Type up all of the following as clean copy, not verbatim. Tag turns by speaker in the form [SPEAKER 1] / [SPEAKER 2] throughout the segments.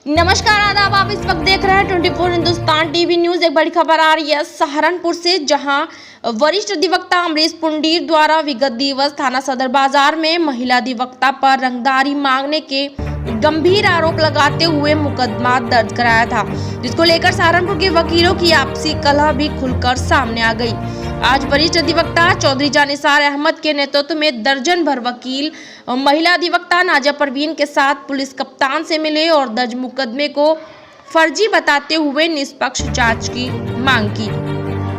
[SPEAKER 1] नमस्कार आदाब, आप इस वक्त देख रहे हैं 24 हिंदुस्तान टीवी न्यूज। एक बड़ी खबर आ रही है सहारनपुर से, जहां वरिष्ठ अधिवक्ता अमरीश पुंडीर द्वारा विगत दिवस थाना सदर बाजार में महिला अधिवक्ता पर रंगदारी मांगने के गंभीर आरोप लगाते हुए मुकदमा दर्ज कराया था, जिसको लेकर सहारनपुर के वकीलों की आपसी कलह भी खुलकर सामने आ गई। आज वरिष्ठ अधिवक्ता चौधरी जानिसार अहमद के नेतृत्व में दर्जन भर वकील महिला अधिवक्ता नाजिया परवीन के साथ पुलिस कप्तान से मिले और दर्ज मुकदमे को फर्जी बताते हुए निष्पक्ष जांच की मांग की।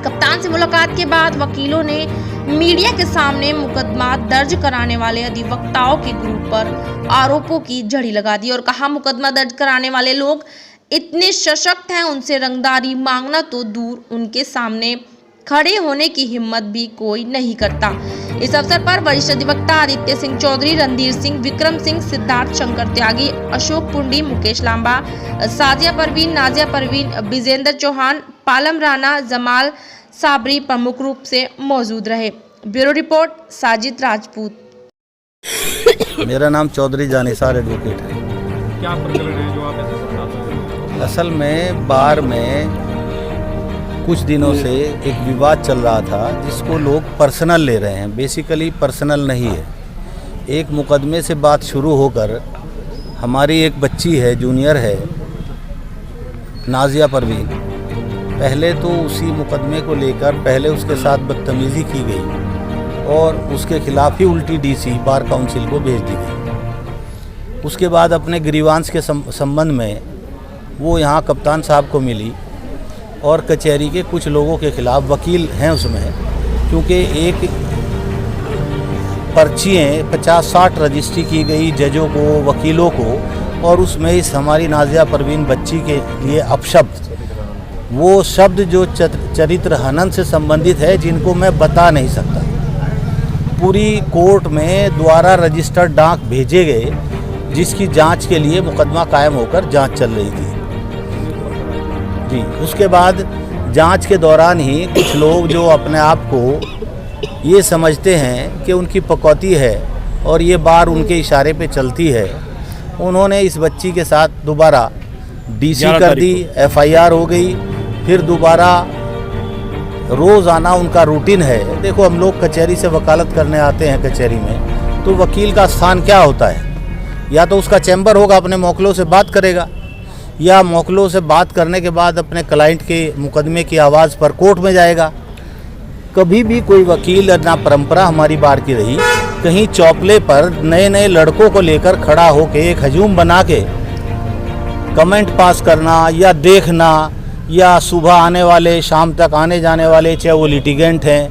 [SPEAKER 1] कप्तान से मुलाकात के बाद वकीलों ने मीडिया के सामने मुकदमा दर्ज कराने वाले अधिवक्ताओं के ग्रुप पर आरोपों की झड़ी लगा दी और कहा, मुकदमा दर्ज कराने वाले लोग इतने सशक्त हैं, उनसे रंगदारी मांगना तो दूर, उनके सामने खड़े होने की हिम्मत भी कोई नहीं करता। इस अवसर पर वरिष्ठ अधिवक्ता आदित्य सिंह चौधरी, रणधीर सिंह, विक्रम सिंह, सिद्धार्थ शंकर त्यागी, अशोक पुंडी, मुकेश लांबा, साजिया परवीन, नाजिया परवीन, विजेंद्र चौहान, पालम राणा, जमाल साबरी प्रमुख रूप से मौजूद रहे। Bureau report, Sajid Rajput.
[SPEAKER 2] मेरा नाम चौधरी जानिसार एडवोकेट है।
[SPEAKER 3] क्या प्रकरण है जो आप ऐसे बताते हैं?
[SPEAKER 2] असल में बार में कुछ दिनों से एक विवाद चल रहा था, जिसको लोग पर्सनल ले रहे हैं। बेसिकली पर्सनल नहीं है। एक मुकदमे से बात शुरू होकर हमारी एक बच्ची है, जूनियर है, नाजिया परवीन, पहले तो उसी मुकदमे को लेकर पहले उसके साथ बदतमीज़ी की गई और उसके खिलाफ ही उल्टी डीसी बार काउंसिल को भेज दी गई। उसके बाद अपने ग्रीवांस के संबंध में वो यहाँ कप्तान साहब को मिली और कचहरी के कुछ लोगों के खिलाफ, वकील हैं उसमें, क्योंकि एक पर्चियाँ 50-60 रजिस्ट्री की गई जजों को, वकीलों को, और उसमें इस हमारी नाजिया परवीन बच्ची के लिए अपशब्द, वो शब्द जो चरित्र हनन से संबंधित है, जिनको मैं बता नहीं सकता, पूरी कोर्ट में द्वारा रजिस्टर्ड डाक भेजे गए, जिसकी जांच के लिए मुकदमा कायम होकर जांच चल रही थी जी। उसके बाद जांच के दौरान ही कुछ लोग जो अपने आप को ये समझते हैं कि उनकी पकौती है और ये बार उनके इशारे पे चलती है, उन्होंने इस बच्ची के साथ दोबारा डीसी कर दी, एफआईआर हो गई, फिर दोबारा रोज़ाना उनका रूटीन है। देखो, हम लोग कचहरी से वकालत करने आते हैं कचहरी में, तो वकील का स्थान क्या होता है? या तो उसका चैम्बर होगा, अपने मौकलों से बात करेगा, या मौकलों से बात करने के बाद अपने क्लाइंट के मुकदमे की आवाज़ पर कोर्ट में जाएगा। कभी भी कोई वकील, ना परंपरा हमारी बार की रही, कहीं चौपले पर नए नए लड़कों को लेकर खड़ा होकर एक हजूम बना के कमेंट पास करना या देखना, या सुबह आने वाले शाम तक आने जाने वाले, चाहे वो लिटिगेंट हैं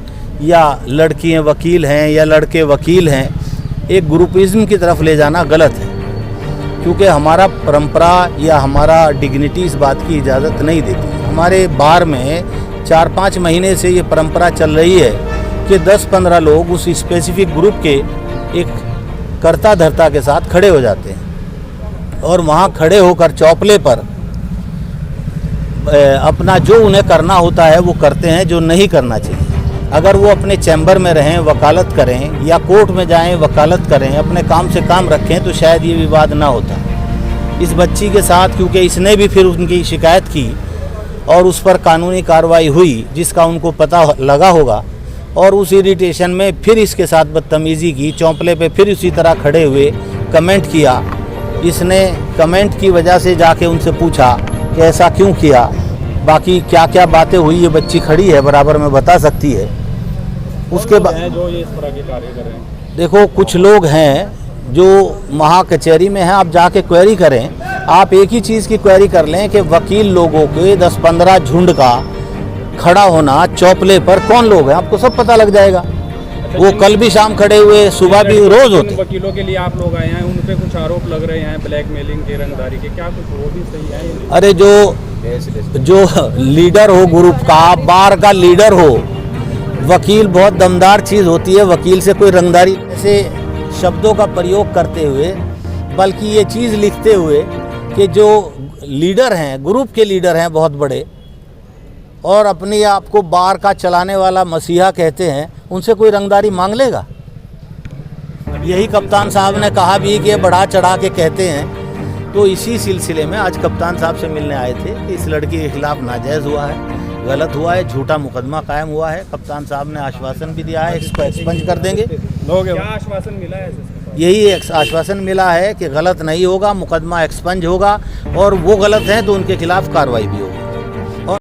[SPEAKER 2] या लड़कियां वकील हैं या लड़के वकील हैं, एक ग्रुपिज्म की तरफ ले जाना गलत है, क्योंकि हमारा परंपरा या हमारा डिग्निटी इस बात की इजाज़त नहीं देती। हमारे बार में 4-5 महीने से ये परंपरा चल रही है कि 10-15 लोग उस स्पेसिफिक ग्रुप के एक कर्ता धर्ता के साथ खड़े हो जाते हैं और वहाँ खड़े होकर चौपले पर अपना जो उन्हें करना होता है वो करते हैं, जो नहीं करना चाहिए। अगर वो अपने चैम्बर में रहें, वकालत करें, या कोर्ट में जाएं, वकालत करें, अपने काम से काम रखें, तो शायद ये विवाद ना होता। इस बच्ची के साथ, क्योंकि इसने भी फिर उनकी शिकायत की और उस पर कानूनी कार्रवाई हुई, जिसका उनको पता लगा होगा, और उस इरिटेशन में फिर इसके साथ बदतमीज़ी की, चौंपले पे फिर उसी तरह खड़े हुए कमेंट किया। इसने कमेंट की वजह से जाके उनसे पूछा कि ऐसा क्यों किया, बाकी क्या क्या बातें हुई, ये बच्ची खड़ी है बराबर में बता सकती है। उसके बाद
[SPEAKER 3] जो ये इस तरह के कार्य कर रहे हैं,
[SPEAKER 2] देखो, कुछ लोग हैं जो महा कचहरी में हैं, आप जाके क्वेरी करें। आप एक ही चीज़ की क्वेरी कर लें कि वकील लोगों के 10-15 झुंड का खड़ा होना चौपले पर कौन लोग हैं, आपको सब पता लग जाएगा। वो कल भी शाम खड़े हुए, सुबह भी रोज होते।
[SPEAKER 3] वकीलों के लिए आप लोग आए हैं, उन पे कुछ आरोप लग रहे हैं ब्लैकमेलिंग के, रंगदारी के, क्या कुछ वो भी सही है?
[SPEAKER 2] अरे जो लीडर हो ग्रुप का, बार का लीडर हो, वकील बहुत दमदार चीज़ होती है। वकील से कोई रंगदारी ऐसे शब्दों का प्रयोग करते हुए, बल्कि ये चीज़ लिखते हुए कि जो लीडर हैं, ग्रुप के लीडर हैं बहुत बड़े, और अपने आप को बार का चलाने वाला मसीहा कहते हैं, उनसे कोई रंगदारी मांग लेगा? यही कप्तान साहब ने कहा भी कि बढ़ा चढ़ा के कहते हैं तो इसी सिलसिले में आज कप्तान साहब से मिलने आए थे कि इस लड़की के खिलाफ नाजायज़ हुआ है, गलत हुआ है, झूठा मुकदमा कायम हुआ है। कप्तान साहब ने आश्वासन भी दिया है, इसको एक्सपंज कर देंगे।
[SPEAKER 3] क्या आश्वासन मिला है SSP?
[SPEAKER 2] यही आश्वासन मिला है कि गलत नहीं होगा, मुकदमा एक्सपंज होगा और वो गलत हैं तो उनके खिलाफ कार्रवाई भी होगी।